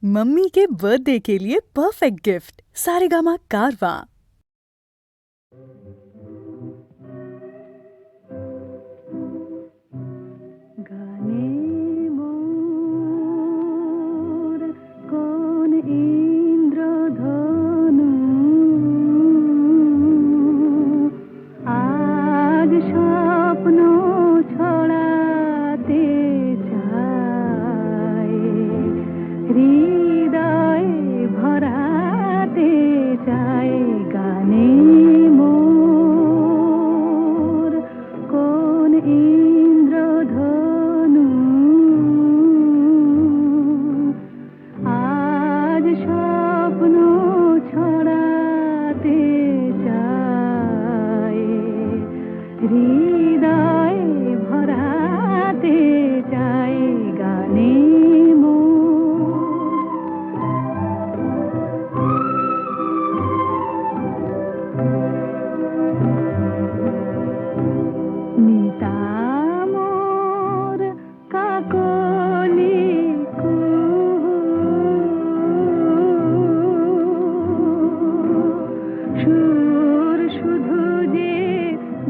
Mummy के birthday के लिए परफेक्ट गिफ्ट सारेगामा कारवां। গানে মোর কোন ইন্দ্রধনু আজ স্বপ্ন ছড়াতে চায়, হৃদয়ে ভরাতে চায়। গানে মোর কোন ইন্দ্রধনু আজ স্বপ্ন ছড়াতে চায়, হৃদয়ে ভরাতে চায়। গানে মিতা মোর কাকলি কুহু, সুর শুধু যে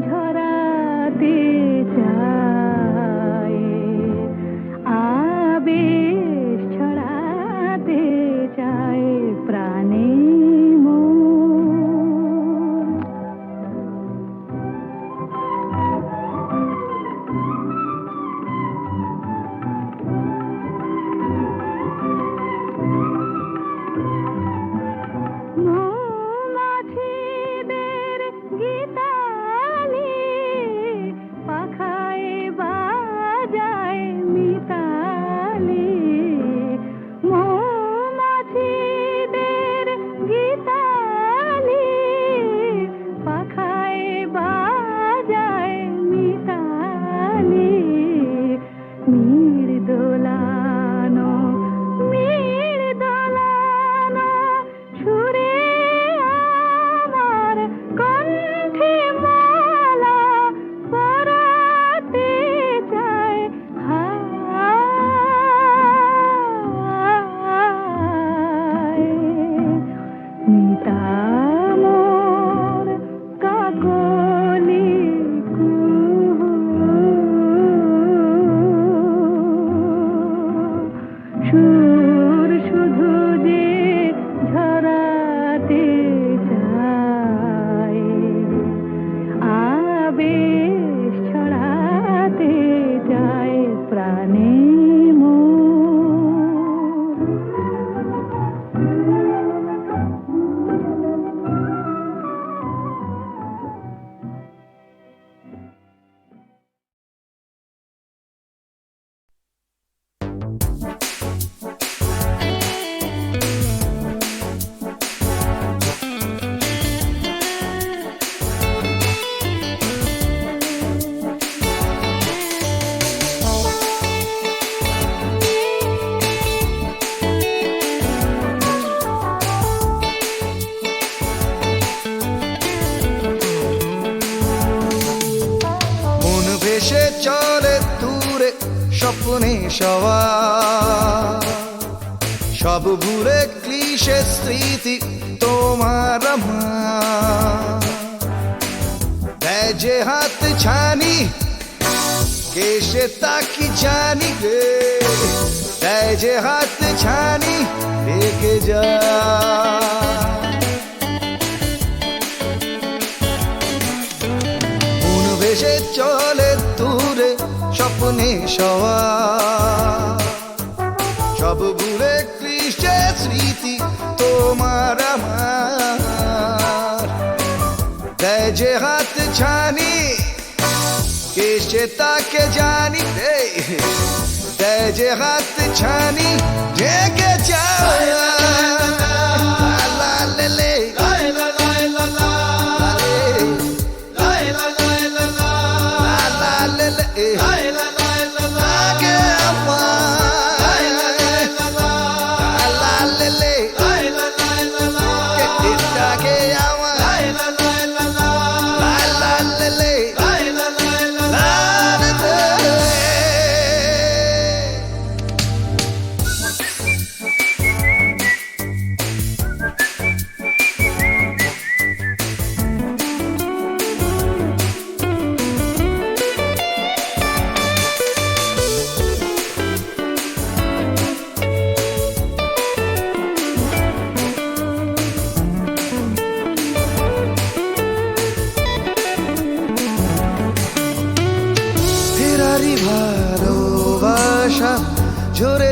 ঝরাতে চায়, আবেশ ছড়াতে চায়। প্রাণে মৌমাছিদের গীতালি পাখায় বাজায় মিতালি, মৌমাছিদের গীতালি পাখায় বাজায় মিতালি। মীর দোলানো সুরে আমার কণ্ঠে মালা পরাতে চায়। হায় মিতা মোর কাকলি কুহু, সুর শুধু যে ঝরাতে চায়, আবেশ ছড়াতে চায়। প্রাণে মন ভেসে চলে দূরে স্বপ্নে সবার, সব ভুলে ক্লিশে স্মৃতি তোমার আমার। দেয় যে হাত ছানি কে সে তা কি জানি রে, দেয় যে হাত ছানি রেখে যা। মন ভেসে চলে দূরে স্বপ্নে সবার, সব ভুলে ক্লিশে স্মৃতি তোমার আমার। দেয় যে হাত ছানি কে সে তাকে জানি রে, দেয় যে হাত ছানি ঢেকে যায়।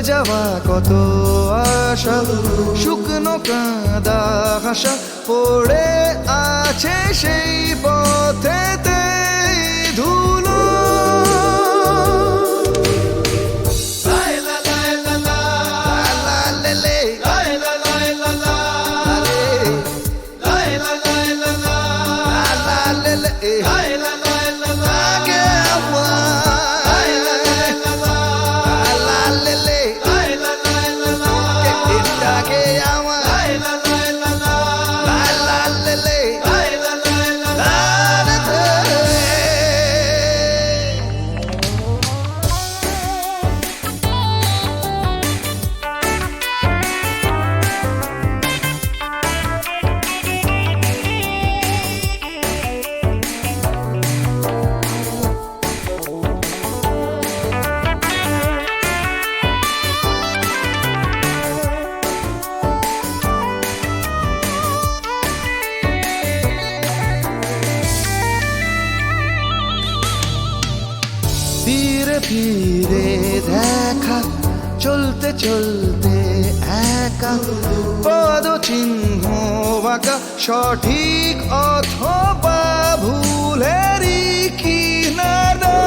যাওয়া কত আশা শুকনো কাঁদা হাসা পড়ে আছে সেই পথেতে ধুলো ফিরে ফিরে দেখা চলতে চলতে একা পদ চিহ্ন বাঁকা সঠিক অথবা ভুলেরই কিনারা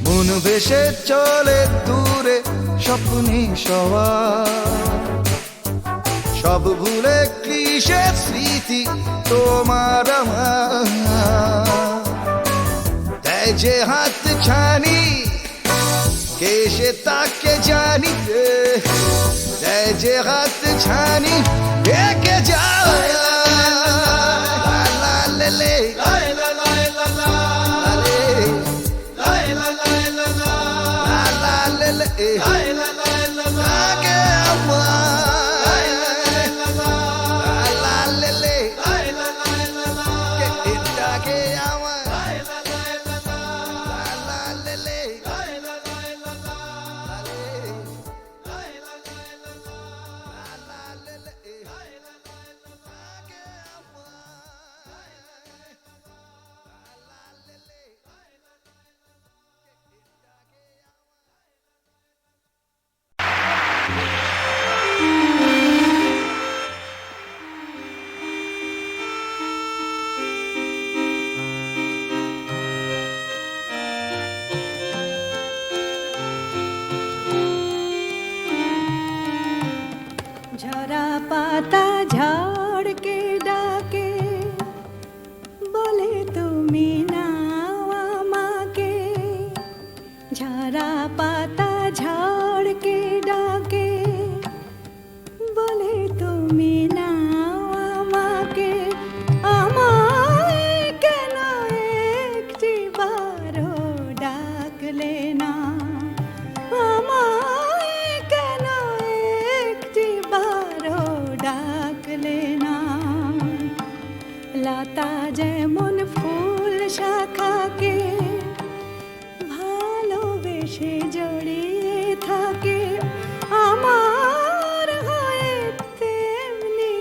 মন ভেসে চলে দূরে স্বপ্নে সবার সব ভুলে কিসের স্মৃতি তোমার আমার দেয় যে হাত ছানি কে সে তাকে জানি দেয় যে হাত ছানি কে যায় ঝরা পাতা ঝড় কে ডাকে বলে তুমি নাও আমাকে ঝরা পাতা ঝড় কে ডাকে বলে তুমি নাও আমাকে আমায় কেন একটি বারো ডাকলে না আমায় কেন একটি বারো ডাকলে না লতা যেমন ফুল শাখাকে ভালোবেসে জড়িয়ে থাকে আমার হয়ে তেমনি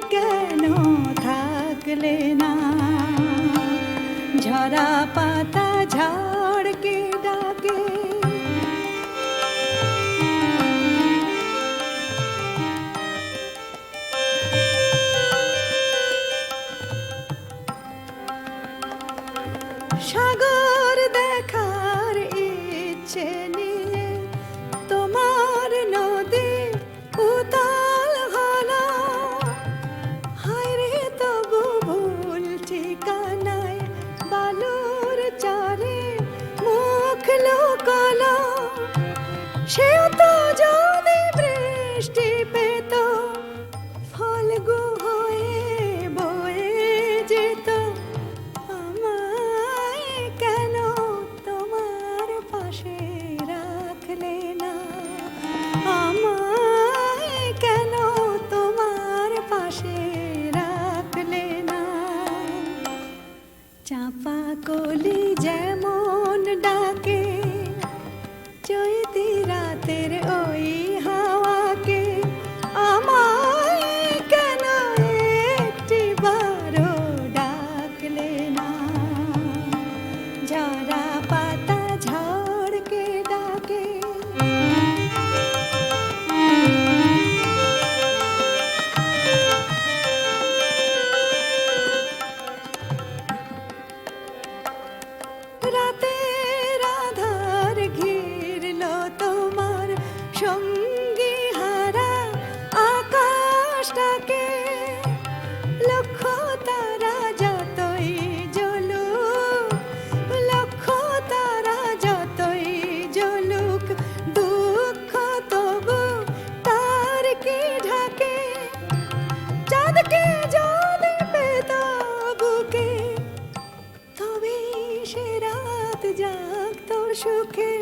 আকাশটাকে লক্ষ তারা যতই জ্বলুক, লক্ষ তারা যতই জ্বলুক, দুঃখ তবু তার কি ঢাকে। চাঁদকে যদি পেত বুকে, তবে সে রাত জাগত সুখে।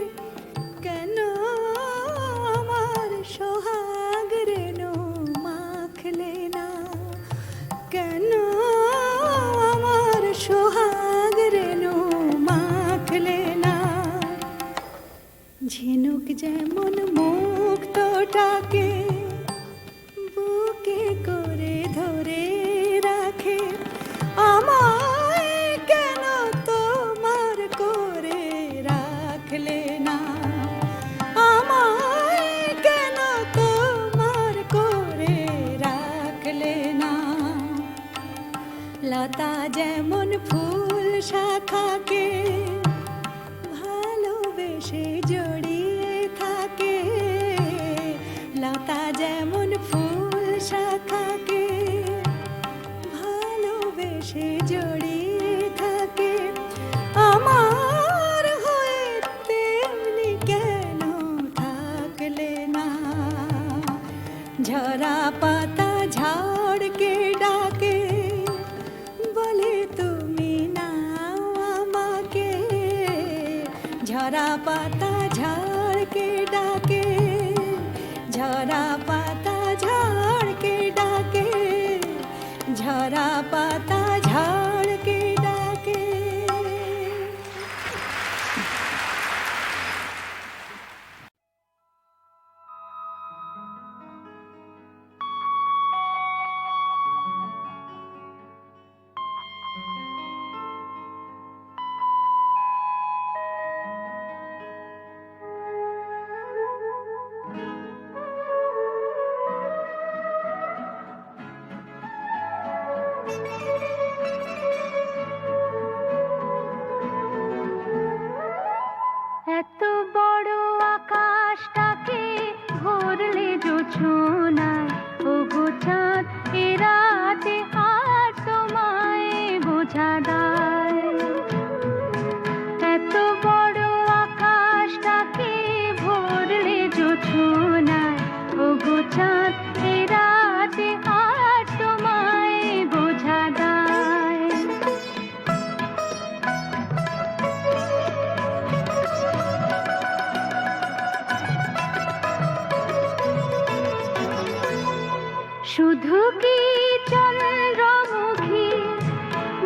কেন আমার সোহাগ রেণু মাখলে না, কেন আমার সোহাগ রেণু মাখলে না। ঝিনুক যেমন মুক্তটাকে বুকে করে ধরে রাখে, আমায় কেন তোমার করে রাখলে না, আমায় কেন তোমার করে রাখলে না। লতা যেমন ফুল শাখাকে ভালোবেসে জড়িয়ে থাকে, লতা যেমন ফুল শাখাকে ভালোবেসে জড়িয়ে থাকে, আমার হয়ে তেমনি কেন থাকলে না। ঝরা পাতা ঝড়কে ডাকে, বলে তুমি নাও আমাকে। ঝরা পাতা ঝড়কে ডাকে, ঝরা পাতা ঝড়কে ডাকে, ঝরা পাতা ঝড়কে ডাকে। এত বড় আকাশটাকে ভরলে জোছনায়, ওগো চাঁদ এ রাতে আর তোমায় বোঝা দায়। এত বড় আকাশটাকে ভরলে জোছনায়, ওগো চাঁদ এ রাতে আর তোমায় বোঝা দায়। শুধু কি চন্দ্রমুখী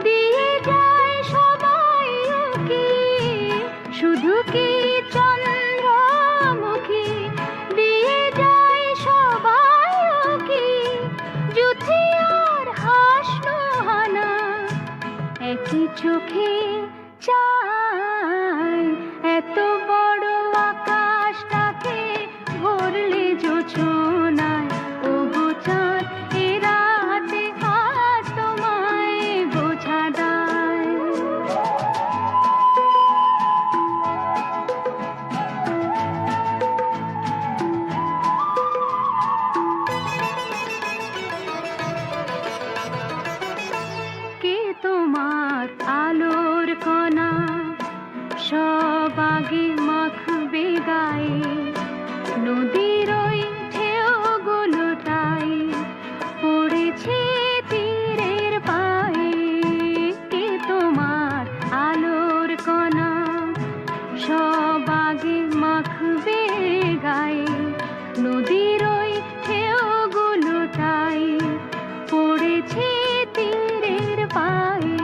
দিয়ে যায় সবাই কি, শুধু কি চন্দ্রমুখী দিয়ে যায় সবাই কি, যুথি আর হাসনো হানা একই চোখে চায়। এত বড় আকাশটাকে ভরলে জোছনায়, ওগো চাঁদ এ রাতে আর তোমায় বোঝা দায়। কে তোমার আলোর কণা সব আগে মাখবে গায়ে, নদীর ওই ঢেউগুলোটাই পড়েছে তীরের পায়ে। কে তোমার আলোর কণা সব আগে মাখবে গায়ে, নদীর ওই ঢেউগুলোটাই পড়েছে তীরের পায়ে।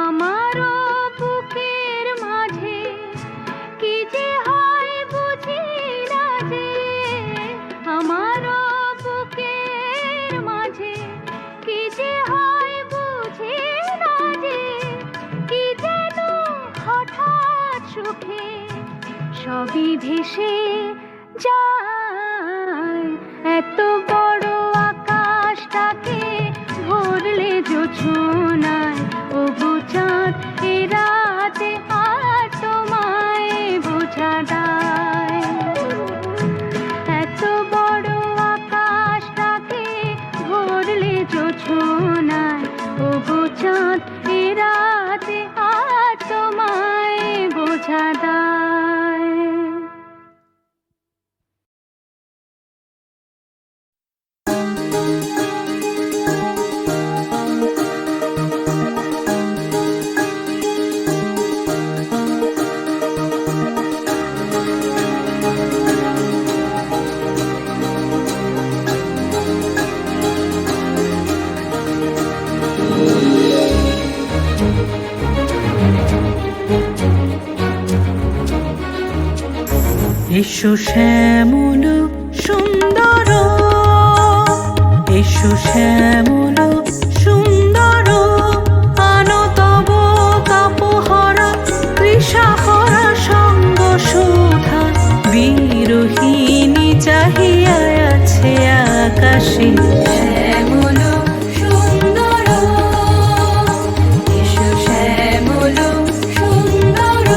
আমারও বুকের মাঝে কি যে হয় বুঝি না যে, আমারও বুকের মাঝে কি যে হয় বুঝি না যে, কি যেন হঠাৎ সুখে সবই ভেসে যায়। এত বড় আকাশটাকে ভরলে জোছনায়, ওগো চাঁদ এ রাতে আর তোমায় বোঝা দায়। এত বড় আকাশটাকে এসো শ্যামল সুন্দর, এসো শ্যামল সুন্দর, আনো তব তাপহরা তৃষাহরা সঙ্গ সুধা। বিরোহিণী চাহিয়া আছে আকাশে, শ্যামল সুন্দর, এসো শ্যামল সুন্দর।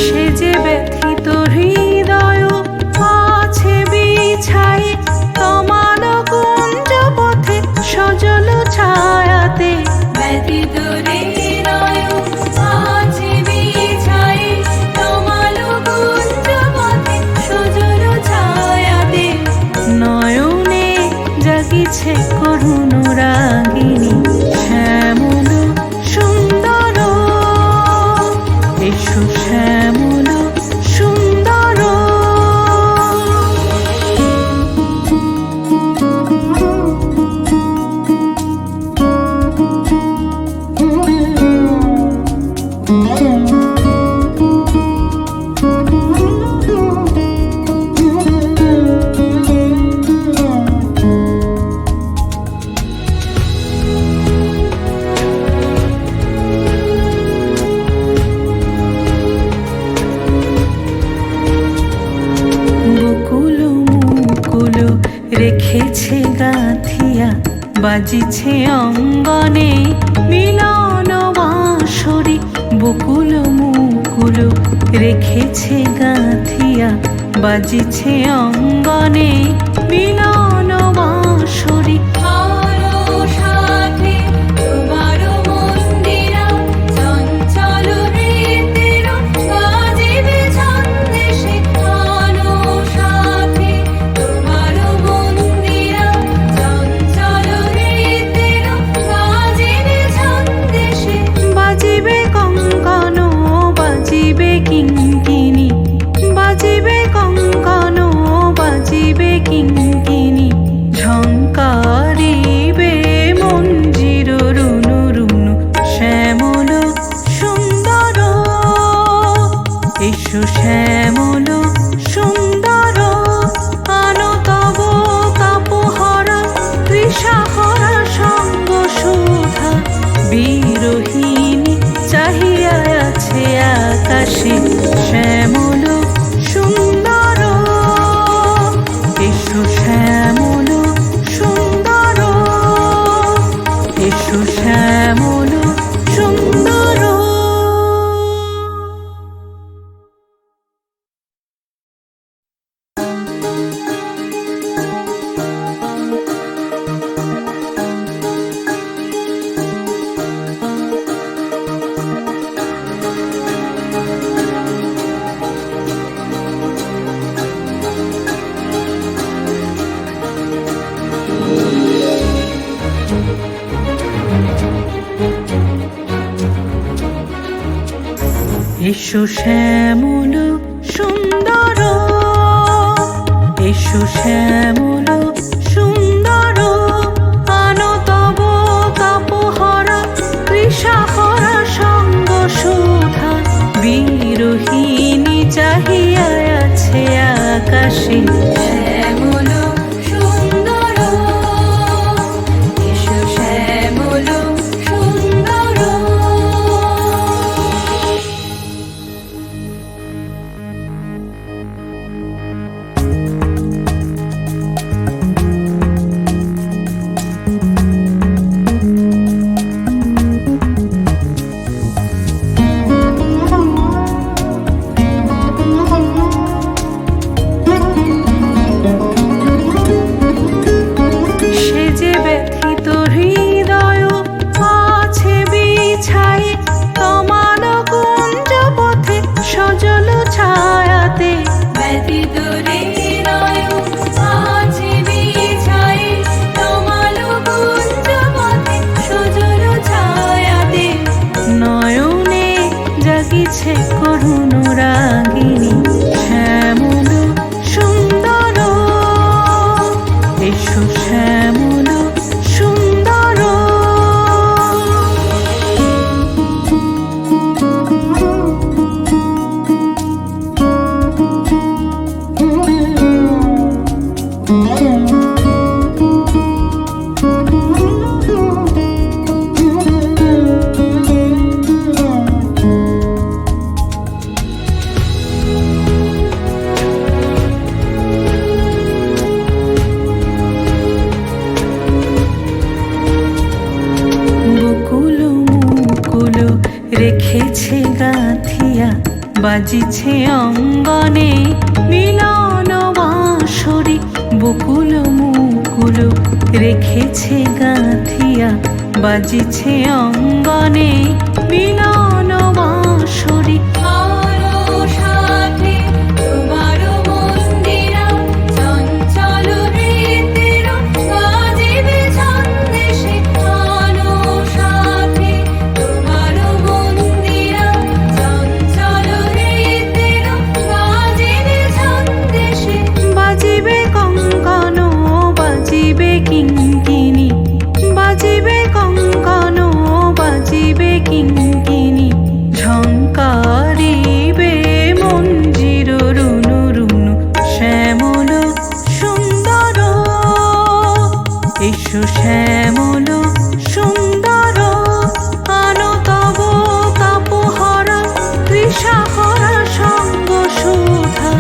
সে যে ব্যথিত হৃদয় আছে বিছাই, তমাল কুঞ্জ পথে সজল ছায়াতে। ব্যথিত হৃদয় আছে বিছাই, তমাল কুঞ্জ পথে সজল ছায়াতে। নয়নে জাগিছে করুণ রাগিনী, শ্যামল সুন্দর, এসো শ্যামল সুন্দর। বকুল মুকুল রেখেছে গাঁথিয়া, বাজিছে অঙ্গনে মিলন বাঁশরি। বকুল মুকুল রেখেছে গাঁথিয়া, বাজিছে অঙ্গনে মিলন বাঁশরি। আরো সাথে তোমার মন্দিরা, চঞ্চল নৃত্যের বাজিবে ছন্দেশে। আরো সাথে তোমার মন্দিরা, চঞ্চল নৃত্যের বাজিবে ছন্দেশে। বাজিবে কঙ্কন, বাজিবে কিঙ্কিণী, বাজিবে কঙ্কন, বাজিবে কিঙ্কিণী। ঝঙ্কারিবে মঞ্জির রুনু রুনু, শ্যামল সুন্দর, এসো শ্যামল সুন্দর, আনো তব তাপহরা তৃষাহরা সঙ্গ সুধা। বিরোহিণী চাহিয়া আছে আকাশে, শ্যামল সুন্দর, এসো শ্যামল সুন্দর, এসো শ্যামল সুন্দর। এসো শ্যামল সুন্দর, এসো শ্যামল সুন্দর, আনো তব তাপহরা তৃষাহরা সঙ্গ সুধা। বিরোহিণী চাহিয়া আছে আকাশে, শ্যামল সুন্দর, এসো শ্যামল সুন্দর। এসেছে করুণ রাগিনী শ্যামল সুন্দর, এসো শ্যামল সুন্দর। বকুল মুকুল রেখেছে গাঁথিয়া, বাজিছে অঙ্গনে মিলন বাঁশরি। বকুল মুকুল রেখেছে গাঁথিয়া, বাজিছে অঙ্গনে মিলন বাঁশরি। আরো সাথে তোমারও মন্দিরা, চঞ্চল নৃত্যের বাজিবে ছন্দেশে। আরো সাথে তোমারও মন্দিরা, চঞ্চল নৃত্যের বাজিবে ছন্দেশে। বাজিবে কঙ্কন বাজিবে কিঙ্কিণী, বাজিবে কঙ্কন বাজিবে কিঙ্কিণী। ঝঙ্কারিবে মঞ্জির রুনু রুনু শ্যামল সুন্দর, এসো শ্যামল সুন্দর। আনো তব তাপহরা তৃষাহরা সঙ্গ সুধা,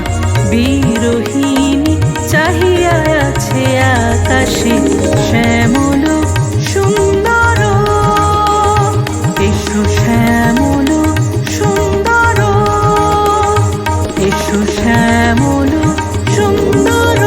বিরোহিণী চাহিয়া আছে আকাশে শ্যামল সুন্দর, এসো শ্যামল সুন্দর, এসো শ্যামল সুন্দর।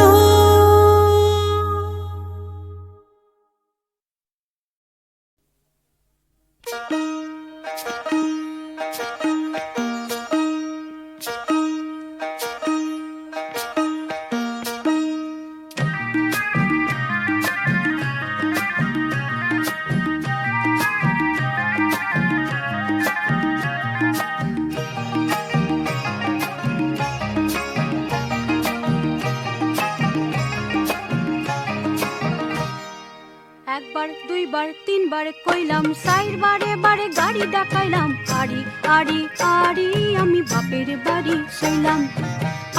একবার দুইবার তিনবার কইলাম, সাইর বারে বারে গাড়ি ডাকাইলাম। আড়ি আড়ি আড়ি আমি বাপের বাড়ি সইলাম,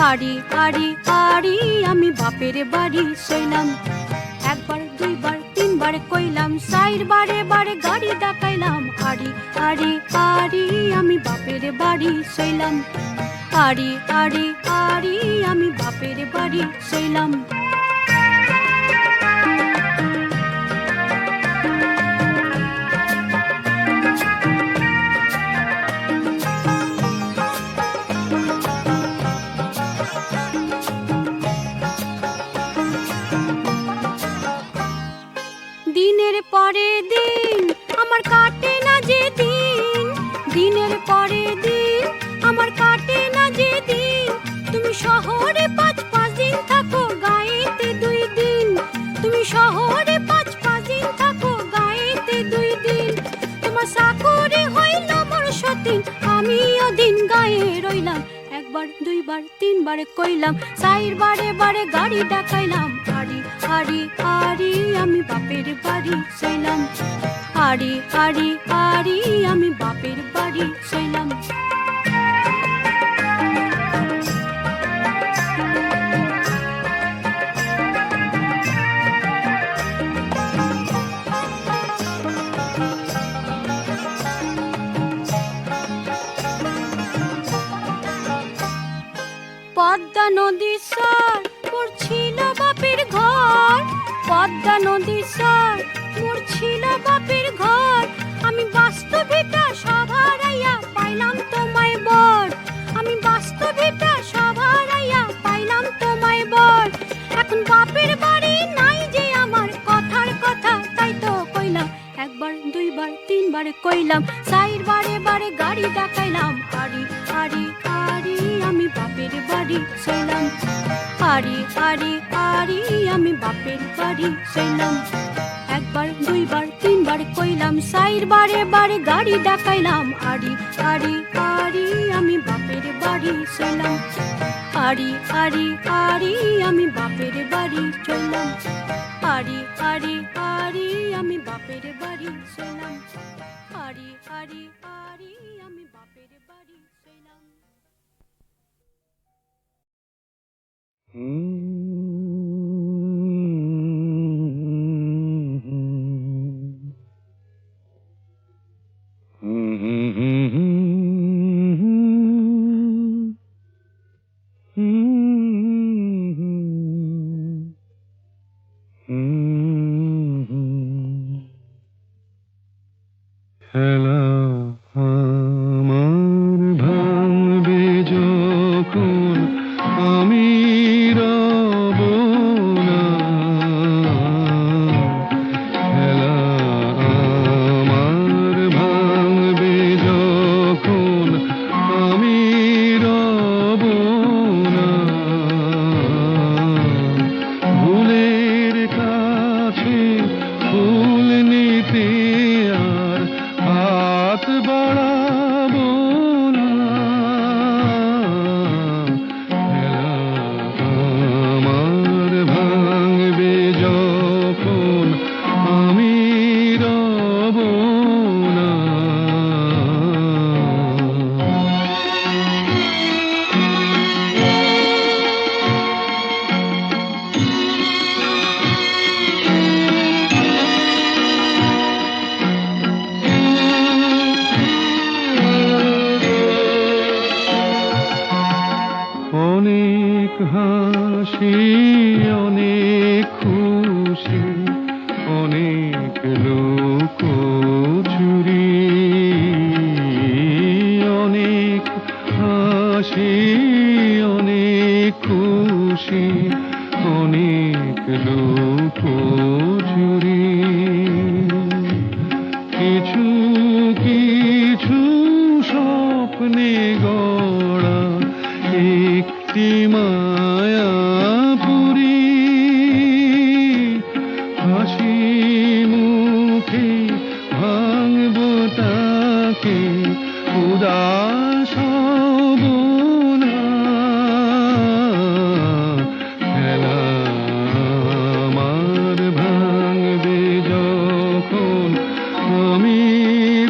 আড়ি আড়ি আড়ি আমি বাপের বাড়ি সইলাম। একবার দুইবার তিনবার কইলাম, সাইর বারে বারে গাড়ি ডাকাইলাম। আড়ি আড়ি আড়ি আমি বাপের বাড়ি সইলাম, আড়ি আড়ি আড়ি আমি বাপের বাড়ি সইলাম। দিনের পরে দিন আমার কাটে না যে দিন, দিনের পরে দিন আমার কাটে না যে দিন। তুমি শহরে পাঁচ পাঁচ দিন থাকো, গায়েতে 2 দিন। তুমি শহরে পাঁচ পাঁচ দিন থাকো, গায়েতে 2 দিন। তোমার চাকরি হইল মোর সতীন, আমিও দিন গায়ে রইলাম। একবার দুইবার তিনবার কইলাম, সাইর বারে বারে গাড়ি ডাকাইলাম। আড়ি আড়ি আড়ি আমি বাপের বাড়ি সইলাম, আড়ি আড়ি আড়ি আমি বাপের বাড়ি সইলাম। পদ্মা নদীর স্বর মোর ছিল বাপের ঘর, পদ্মা নদীর স্বর মোর ছিল বাপের ঘর। আমি বাস্তবিকটা সব হারাইয়া পাইলাম তোমায় বর, আমি বাস্তবিকটা সব হারাইয়া পাইলাম তোমায় বর। এখন বাপের বাড়ি নাই যে আমার, কথার কথা তাই তো কইলাম। একবার দুইবার তিনবার কইলাম, সাইর বারে বারে গাড়ি ডাকাইলাম। আড়ি আড়ি আড়ি আমি বাপের বাড়ি সইলাম, আড়ি আড়ি আড়ি আমি বাপের বাড়ি সইলাম। একবার দুইবার তিনবার কইলাম, সাইর বারে বারে গাড়ি ডাকাইলাম। আড়ি আড়ি আড়ি আরি আমি বাপের বাড়ি চললাম আরি আরি আরি আমি বাপের বাড়ি চললাম আরি আরি আরি আমি বাপের বাড়ি চললাম আরি আরি আরি আমি বাপের বাড়ি চললাম। খেলা আমার ভাঙবে যখন আমি রব না, খেলা আমার ভাঙবে যখন আমি রব না, ভুলের কাছে ফুল নিতে আর হাত বাড়াবো না, খেলা আমার ভাঙবে যখন আমি রব না। অনেক হাসি অনেক খুশি অনেক লোক চুরি, অনেক হাসি অনেক খুশি অনেক লোক চুরি, কিছু কিছু স্বপ্নে গড়া একটি মায়াপুরী, হাসি মুখে ভাঙব তাকে উদাস হব না, খেলা আমার ভাঙবে যখন আমি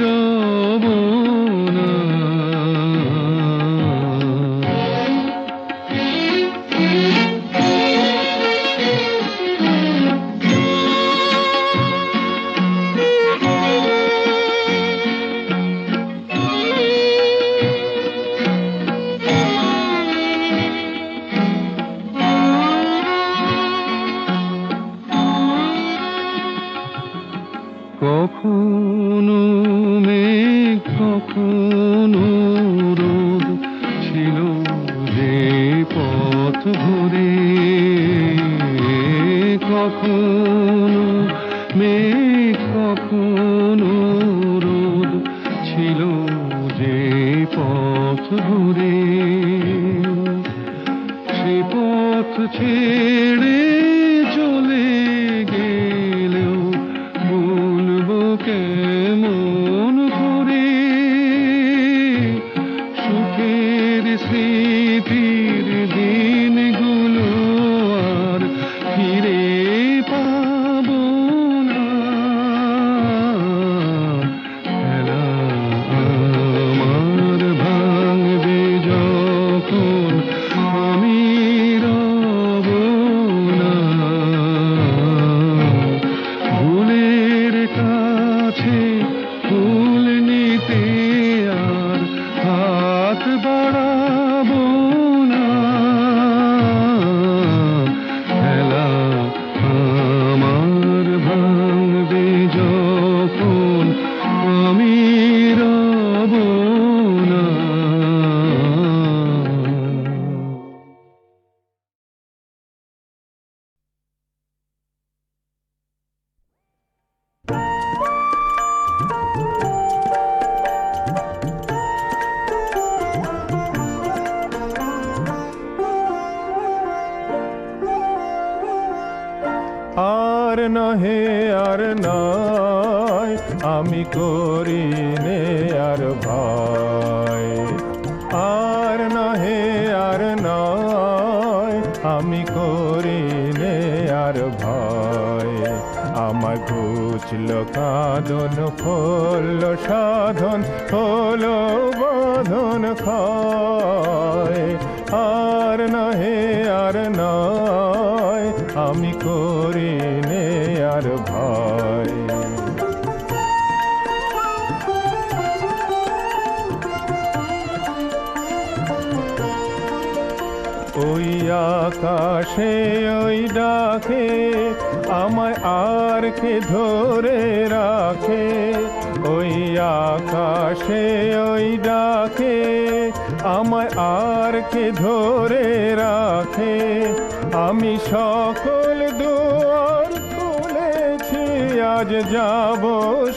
রব না। কখনো মেঘ কখনো রোদ ছিল যে পথ ভরে, কখনো মেঘ কখনো রোদ ছিল যে পথ ভরে, সে পথ ছেড়ে চলে গেলেও বলবো কেমন করে, সুখের স্মৃতির দিনগুলো আর ফিরে পাবো না, খেলা আমার ভাঙবে যখন আমি রব না, ভুলের কাছে ফুল নিতে আর হাত বাড়াবো না, খেলা আমার ভাঙবে যখন আমি রব না। আর নহে আর নয় আমি করি নে আর ভয়, আমি করি নে আর ভয়। আমার ঘুচল কাঁদন ফল সাধন হলো বাঁধন ক্ষয়। আর নহে আর নয় আমি করি নে আর ভয়। ওই আকাশে ওই ডাকে আমায় আর কে ধরে রাখে। ওই আকাশে ওই ডাকে আমায় আর কে ধরে রাখে। আমি সকল দুয়ার খুলেছি আজ যাব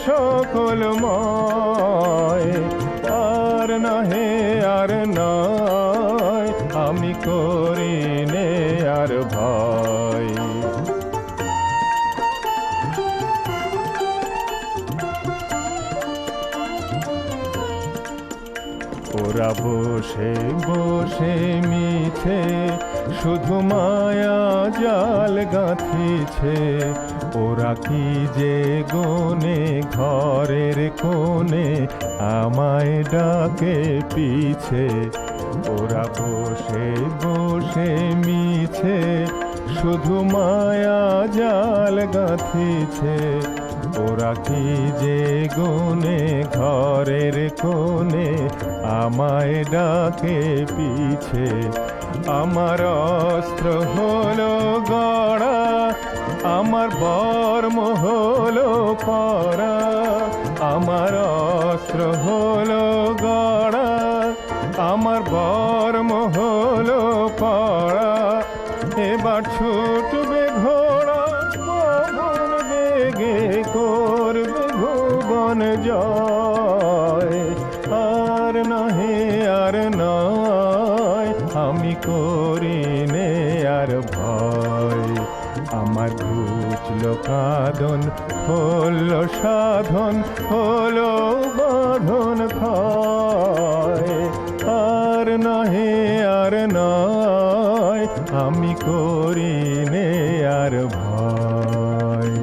সকলময়। আর নহে আর নয় আমি করি নে আর ভয়। ওরা বসে বসে মিছে শুধু মায়া জাল গাঁথিছে। ওরা কি যে গনে ঘরের কোণে আমায় ডাকে পিছে। ওরা বসে বসে মিছে শুধু মায়া জাল গাঁথিছে। ওরা কি যে গুনে ঘরের কোণে আমায় ডাকে পিছে। আমার অস্ত্র হলো গড়া আমার বর্ম হলো পরা। আমার অস্ত্র হলো গড়া আমার বর্ম হলো পরা। এবার ছুটবে ঘোড়া পবন বেগে করবে ভুবন জয়। আর নহে আর নয় আমি করি নে আর ভয়। আমার ঘুচল কাঁদন হল সাধন হলো বাঁধন ক্ষয়। আর নহে আর নয় আমি করি নে আর ভয়।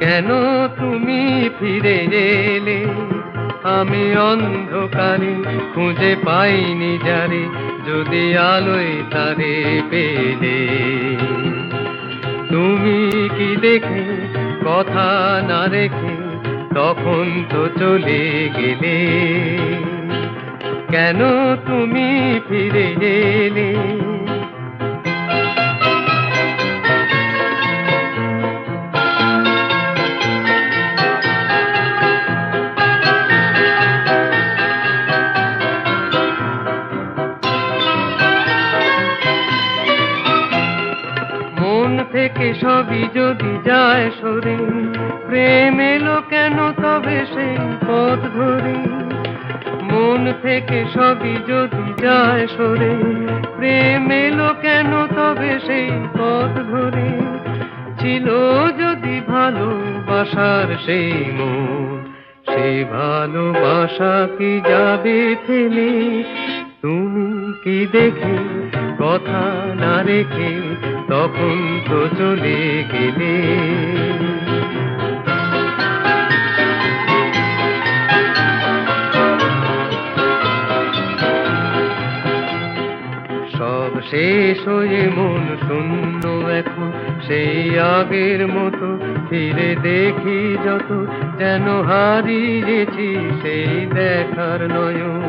কেন তুমি ফিরে এলে? আমি অন্ধকারে খুঁজে পাইনি যারে, যদি আলোয় তারে পেলে। তুমি কি দেখে কথা না রেখে তখন তো চলে গেলে? কেন তুমি ফিরে এলে? মন থেকে সবই যদি যায় সরে, প্রেম এলো কেন তবে সেই পথ ধরে? মন থেকে সবই যদি যায় সরে, প্রেম এলো কেন তবে সেই পথ ধরে? ছিল যদি ভালোবাসার সেই মন, সেই ভালোবাসা কি যাবে ফেলে? তুমি কি দেখে কথা না রেখে তখন তো চলে গেলে? সব শেষ হয়ে মন শূন্য এখন, সেই আগের মতো ফিরে দেখি যত, যেন হারিয়েছি সেই দেখার নয়ন।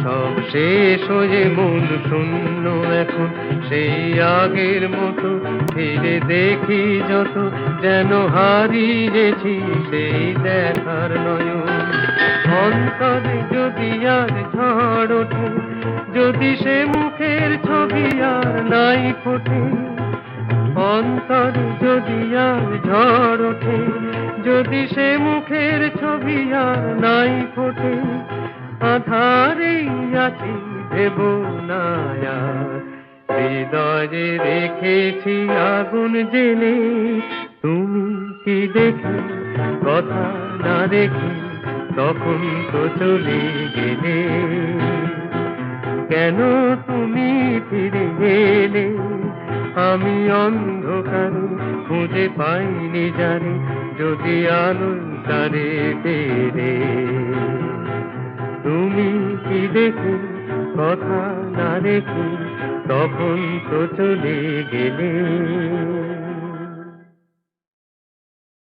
সব শেষ হয়ে মন শূন্য এখন, সেই আগের মতো ফিরে দেখি যত, যেন হারিয়েছি সেই দেখার নয়ন। অন্তরে যদি আর ঝড় ওঠে, যদি সে মুখের ছবি আর নাই ফোটে। অন্তরে যদি আর ঝড় ওঠে, যদি সে মুখের ছবি আর নাই ফোটে। আধারেই আছি ভেব না আর, হৃদয়ে রেখেছি আগুন জেলে। তুমি কি দেখে কথা না রেখে তখন তো চলে গেলে? কেন তুমি ফিরে এলে? আমি অন্ধকারে খুঁজে পাইনি যারে, যদি আলো তারে পেরে। তুমি কি দেখে কথা না রেখে তখন তো চলে গেলে?